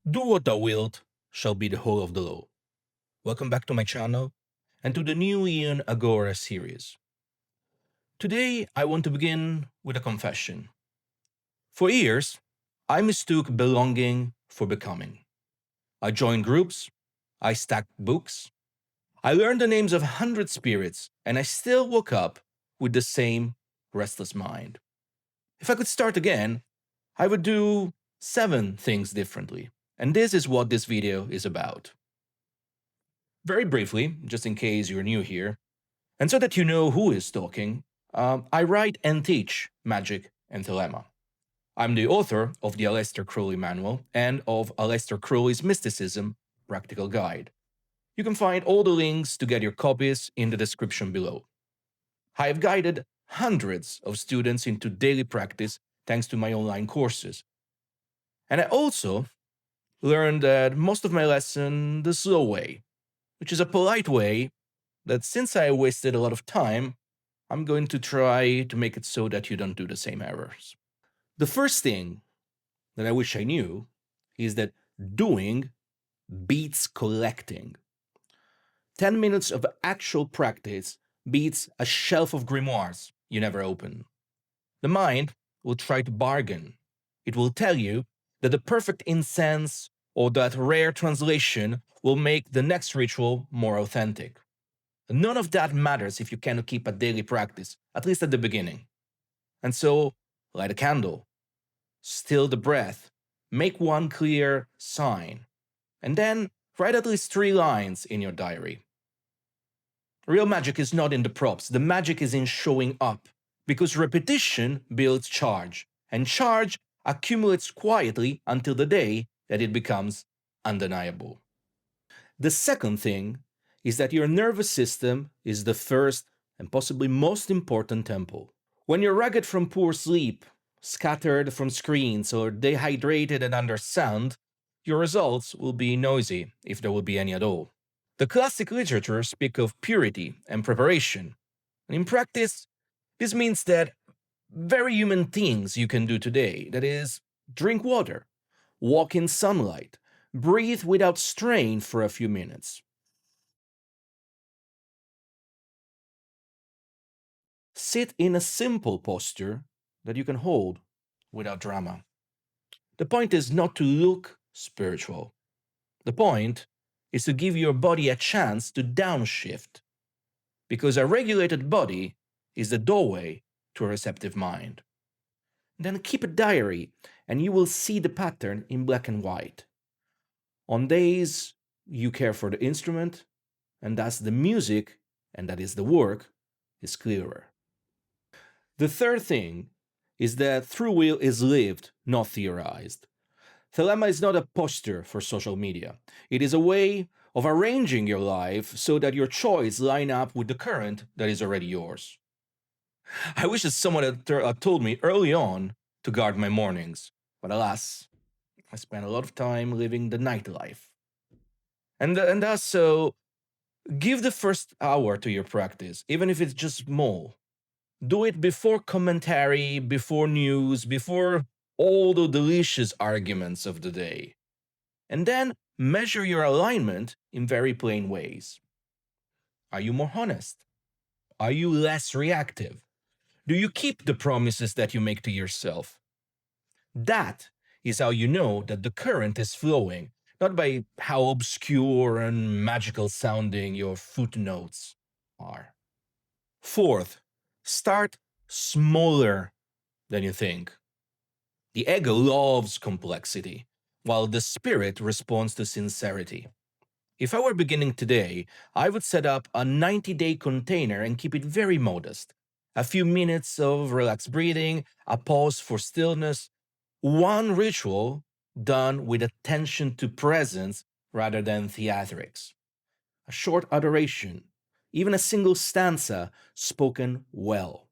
Do what thou wilt shall be the whole of the law. Welcome back to my channel and to the new Ian Agora series. Today I want to begin with a confession. For years, I mistook belonging for becoming. I joined groups, I stacked books, I learned the names of 100 spirits, and I still woke up with the same restless mind. If I could start again, I would do 7 things differently. And this is what this video is about. Very briefly, just in case you're new here, and so that you know who is talking, I write and teach Magick and Thelema. I'm the author of the Aleister Crowley Manual and of Aleister Crowley's Mysticism Practical Guide. You can find all the links to get your copies in the description below. I have guided hundreds of students into daily practice thanks to my online courses. And I also learned that most of my lesson the slow way, which is a polite way that since I wasted a lot of time, I'm going to try to make it so that you don't do the same errors. The first thing that I wish I knew is that doing beats collecting. 10 minutes of actual practice beats a shelf of grimoires you never open. The mind will try to bargain. It will tell you that the perfect incense or that rare translation will make the next ritual more authentic. None of that matters if you cannot keep a daily practice, at least at the beginning. And so, light a candle, still the breath, make one clear sign, and then write at least 3 lines in your diary. Real magic is not in the props, the magic is in showing up, because repetition builds charge, and charge accumulates quietly until the day that it becomes undeniable. The second thing is that your nervous system is the first and possibly most important temple. When you're ragged from poor sleep, scattered from screens, or dehydrated and under sound, your results will be noisy, if there will be any at all. The classic literature speak of purity and preparation, and in practice, this means that very human things you can do today, that is, drink water, walk in sunlight, breathe without strain for a few minutes. Sit in a simple posture that you can hold without drama. The point is not to look spiritual. The point is to give your body a chance to downshift, because a regulated body is the doorway to a receptive mind. Then keep a diary and you will see the pattern in black and white. On days you care for the instrument, and thus the music, and that is the work, is clearer. The third thing is that true will is lived, not theorized. Thelema is not a poster for social media. It is a way of arranging your life so that your choice line up with the current that is already yours. I wish that someone had told me early on to guard my mornings, but alas, I spent a lot of time living the nightlife. And thus, so give the first hour to your practice, even if it's just small. Do it before commentary, before news, before all the delicious arguments of the day. And then measure your alignment in very plain ways. Are you more honest? Are you less reactive? Do you keep the promises that you make to yourself? That is how you know that the current is flowing, not by how obscure and magical sounding your footnotes are. Fourth, start smaller than you think. The ego loves complexity, while the spirit responds to sincerity. If I were beginning today, I would set up a 90-day container and keep it very modest. A few minutes of relaxed breathing, a pause for stillness, one ritual done with attention to presence rather than theatrics. A short adoration, even a single stanza spoken well.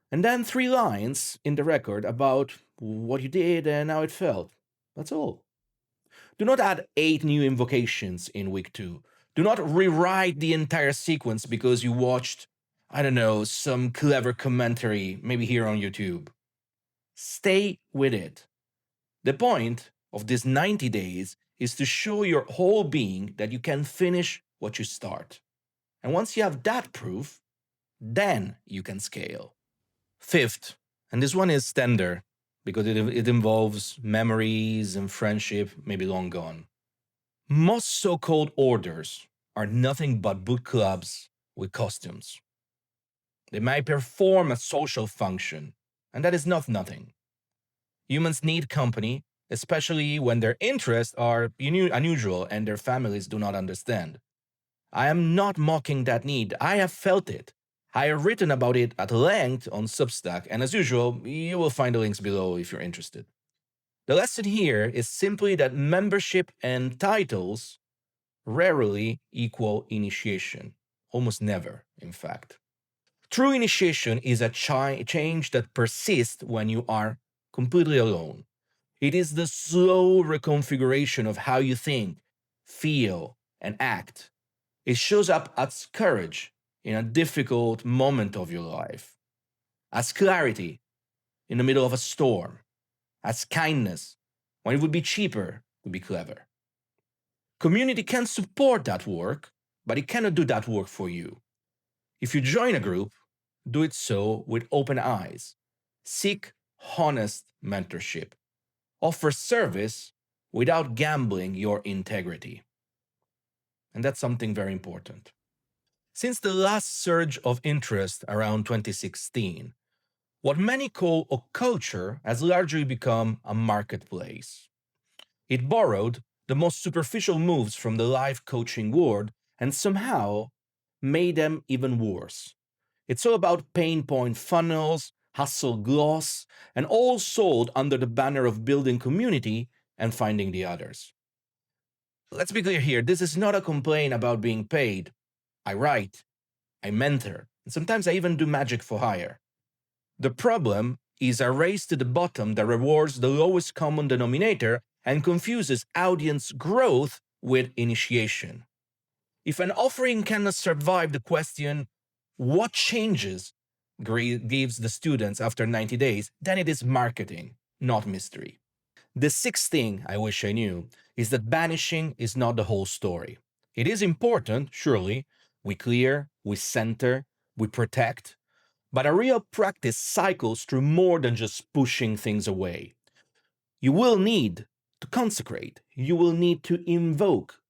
And then 3 lines in the record about what you did and how it felt. That's all. Do not add 8 new invocations in week 2. Do not rewrite the entire sequence because you watched, I don't know, some clever commentary, maybe here on YouTube. Stay with it. The point of these 90 days is to show your whole being that you can finish what you start. And once you have that proof, then you can scale. Fifth, and this one is tender because it involves memories and friendship maybe long gone. Most so called orders are nothing but boot clubs with costumes. They may perform a social function, and that is not nothing. Humans need company, especially when their interests are unusual and their families do not understand. I am not mocking that need. I have felt it. I have written about it at length on Substack, and as usual, you will find the links below if you're interested. The lesson here is simply that membership and titles rarely equal initiation. Almost never, in fact. True initiation is a change that persists when you are completely alone. It is the slow reconfiguration of how you think, feel, and act. It shows up as courage in a difficult moment of your life, as clarity in the middle of a storm, as kindness when it would be cheaper to be clever. Community can support that work, but it cannot do that work for you. If you join a group, do it so with open eyes. Seek honest mentorship. Offer service without gambling your integrity. And that's something very important. Since the last surge of interest around 2016, what many call occulture has largely become a marketplace. It borrowed the most superficial moves from the life coaching world and somehow made them even worse. It's all about pain point funnels, hustle gloss, and all sold under the banner of building community and finding the others. Let's be clear here, this is not a complaint about being paid. I write, I mentor, and sometimes I even do magic for hire. The problem is a race to the bottom that rewards the lowest common denominator and confuses audience growth with initiation. If an offering cannot survive the question, what changes gives the students after 90 days, then it is marketing, not mystery. The sixth thing I wish I knew is that banishing is not the whole story. It is important, surely. We clear, we center, we protect. But a real practice cycles through more than just pushing things away. You will need to consecrate. You will need to invoke.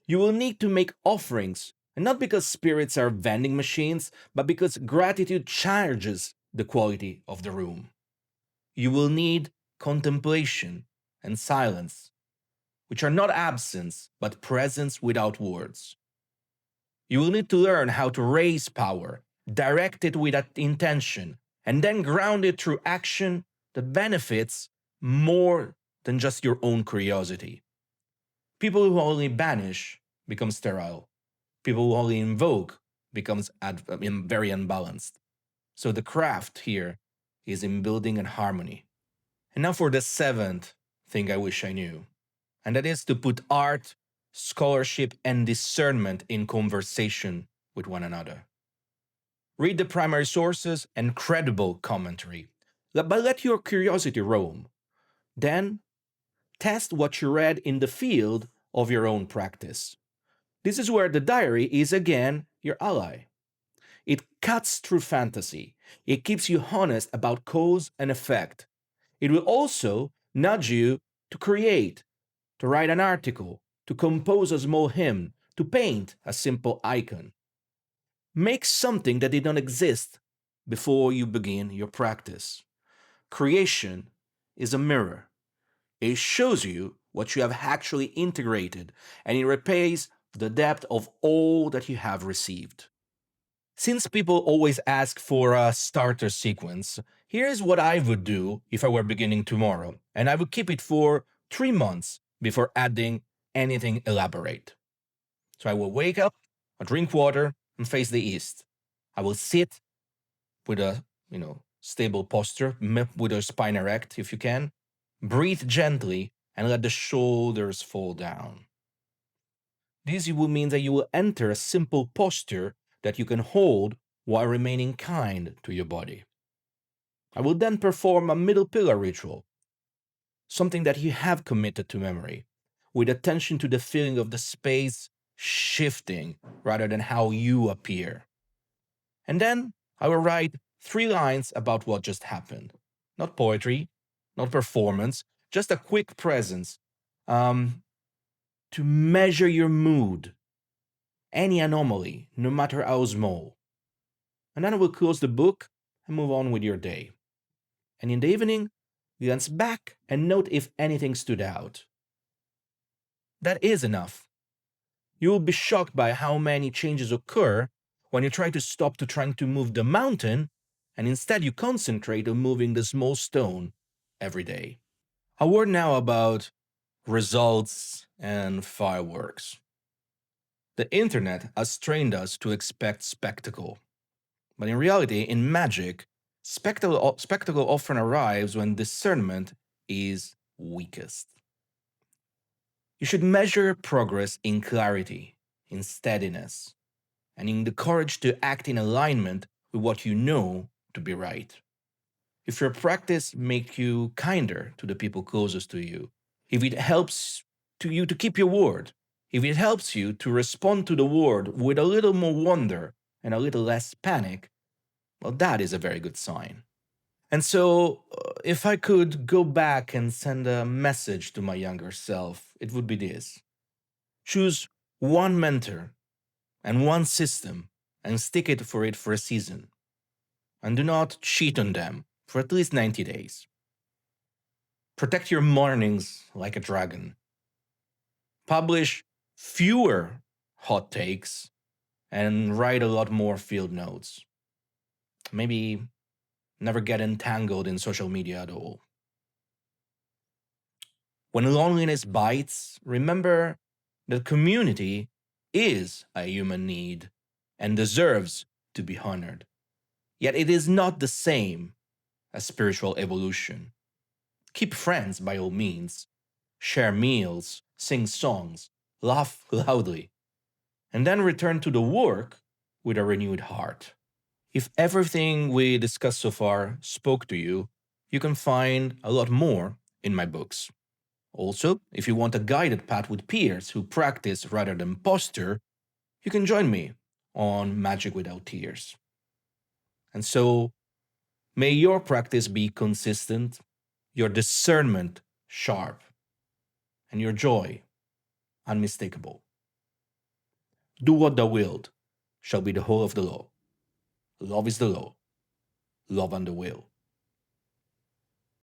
You will need to make offerings, and not because spirits are vending machines, but because gratitude charges the quality of the room. You will need contemplation and silence, which are not absence, but presence without words. You will need to learn how to raise power, direct it with that intention, and then ground it through action that benefits more than just your own curiosity. People who only banish become sterile. People who only invoke becomes very unbalanced. So the craft here is in building and harmony. And now for the seventh thing I wish I knew, and that is to put art, scholarship, and discernment in conversation with one another. Read the primary sources and credible commentary, but let your curiosity roam. Then, test what you read in the field of your own practice. This is where the diary is again your ally. It cuts through fantasy. It keeps you honest about cause and effect. It will also nudge you to create, to write an article, to compose a small hymn, to paint a simple icon. Make something that did not exist before you begin your practice. Creation is a mirror. It shows you what you have actually integrated, and it repays the depth of all that you have received. Since people always ask for a starter sequence, here's what I would do if I were beginning tomorrow, and I would keep it for 3 months before adding anything elaborate. So I will wake up, I drink water, and face the east. I will sit with a, stable posture, with your spine erect if you can. Breathe gently and let the shoulders fall down. This will mean that you will enter a simple posture that you can hold while remaining kind to your body. I will then perform a middle pillar ritual. something that you have committed to memory, with attention to the feeling of the space shifting rather than how you appear. And then I will write 3 lines about what just happened. Not poetry, not performance, just a quick presence um, to measure your mood, any anomaly, no matter how small. And then I will close the book and move on with your day. And in the evening, glance back and note if anything stood out. That is enough. You will be shocked by how many changes occur when you try to stop to trying to move the mountain and instead you concentrate on moving the small stone every day. A word now about results and fireworks. The internet has trained us to expect spectacle. But in reality, in Magick, spectacle often arrives when discernment is weakest. You should measure progress in clarity, in steadiness, and in the courage to act in alignment with what you know to be right. If your practice makes you kinder to the people closest to you, if it helps to you to keep your word, if it helps you to respond to the word with a little more wonder and a little less panic, well, that is a very good sign. And so, if I could go back and send a message to my younger self, it would be this: choose one mentor and one system and stick it for a season. And do not cheat on them for at least 90 days. Protect your mornings like a dragon. Publish fewer hot takes and write a lot more field notes. Maybe never get entangled in social media at all. When loneliness bites, remember that community is a human need and deserves to be honored. Yet it is not the same as spiritual evolution. Keep friends by all means, share meals, sing songs, laugh loudly, and then return to the work with a renewed heart. If everything we discussed so far spoke to you, you can find a lot more in my books. Also, if you want a guided path with peers who practice rather than posture, you can join me on Magick Without Tears. And so, may your practice be consistent, your discernment sharp, and your joy unmistakable. Do what thou wilt shall be the whole of the law. Love is the law, love and the will.